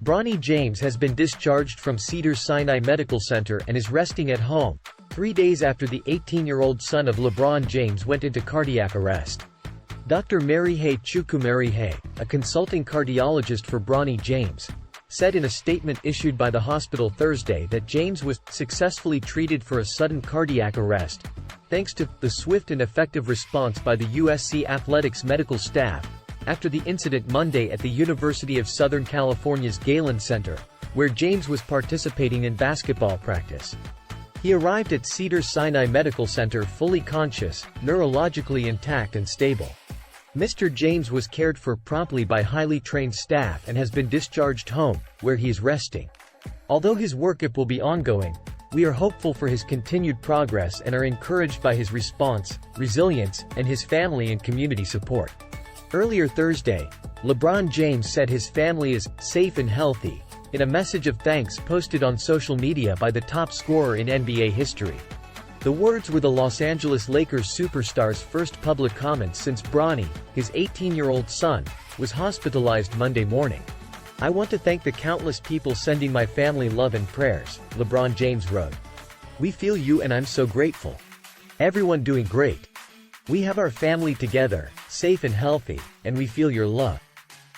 Bronny James has been discharged from Cedars-Sinai Medical Center and is resting at home, 3 days after the 18-year-old son of LeBron James went into cardiac arrest. Dr. Marihe Chukwumarihe, a consulting cardiologist for Bronny James, said in a statement issued by the hospital Thursday that James was successfully treated for a sudden cardiac arrest, thanks to the swift and effective response by the USC Athletics medical staff after the incident Monday at the University of Southern California's Galen Center, where James was participating in basketball practice. He arrived at Cedars-Sinai Medical Center fully conscious, neurologically intact and stable. Mr. James was cared for promptly by highly trained staff and has been discharged home, where he is resting. Although his workup will be ongoing, we are hopeful for his continued progress and are encouraged by his response, resilience, and his family and community support. Earlier Thursday, LeBron James said his family is safe and healthy, in a message of thanks posted on social media by the top scorer in NBA history. The words were the Los Angeles Lakers superstar's first public comments since Bronny, his 18-year-old son, was hospitalized Monday morning. "I want to thank the countless people sending my family love and prayers," LeBron James wrote. "We feel you and I'm so grateful. Everyone doing great. We have our family together, safe and healthy, and we feel your love.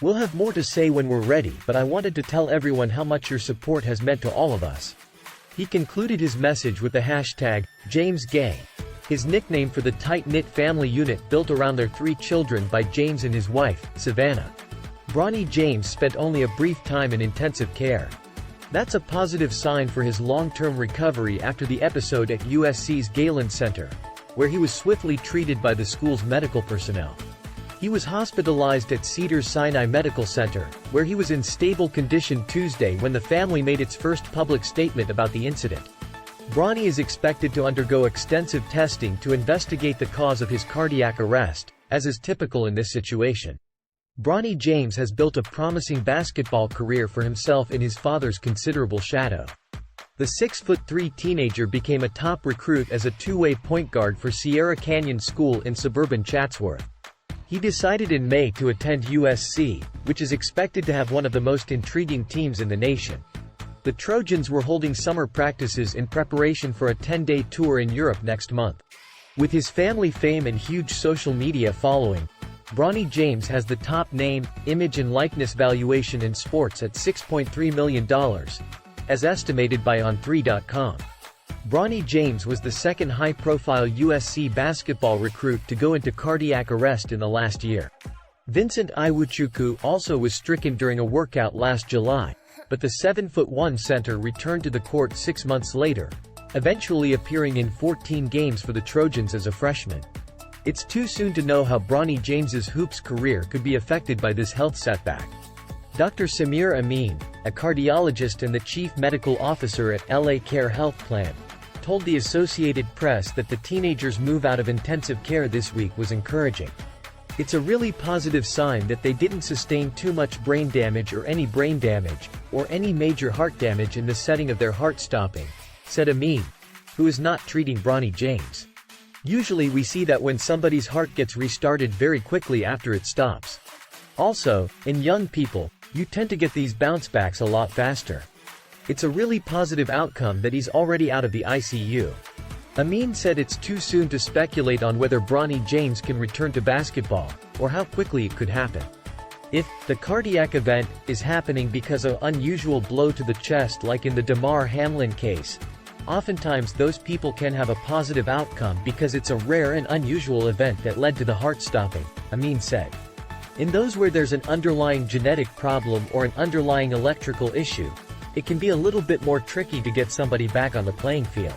We'll have more to say when we're ready, but I wanted to tell everyone how much your support has meant to all of us." He concluded his message with the hashtag, #JamesGay, his nickname for the tight-knit family unit built around their 3 children by James and his wife, Savannah. Bronny James spent only a brief time in intensive care. That's a positive sign for his long-term recovery after the episode at USC's Galen Center, where he was swiftly treated by the school's medical personnel. He was hospitalized at Cedars-Sinai Medical Center, where he was in stable condition Tuesday when the family made its first public statement about the incident. Bronny is expected to undergo extensive testing to investigate the cause of his cardiac arrest, as is typical in this situation. Bronny James has built a promising basketball career for himself in his father's considerable shadow. The 6'3" teenager became a top recruit as a two-way point guard for Sierra Canyon School in suburban Chatsworth. He decided in May to attend USC, which is expected to have one of the most intriguing teams in the nation. The Trojans were holding summer practices in preparation for a 10-day tour in Europe next month. With his family fame and huge social media following, Bronny James has the top name, image and likeness valuation in sports at $6.3 million, as estimated by On3.com. Bronny James was the second high-profile USC basketball recruit to go into cardiac arrest in the last year. Vincent Iwuchukwu also was stricken during a workout last July, but the 7'1" center returned to the court 6 months later, eventually appearing in 14 games for the Trojans as a freshman. It's too soon to know how Bronny James's hoops career could be affected by this health setback. Dr. Samir Amin, a cardiologist and the chief medical officer at LA Care Health Plan, told the Associated Press that the teenager's move out of intensive care this week was encouraging. "It's a really positive sign that they didn't sustain too much brain damage or any major heart damage in the setting of their heart stopping," said Amin, who is not treating Bronny James. "Usually we see that when somebody's heart gets restarted very quickly after it stops. Also, in young people, you tend to get these bounce backs a lot faster. It's a really positive outcome that he's already out of the ICU." Amin said it's too soon to speculate on whether Bronny James can return to basketball, or how quickly it could happen. If the cardiac event is happening because of an unusual blow to the chest like in the Damar Hamlin case, oftentimes those people can have a positive outcome because it's a rare and unusual event that led to the heart stopping, Amin said. In those where there's an underlying genetic problem or an underlying electrical issue, it can be a little bit more tricky to get somebody back on the playing field.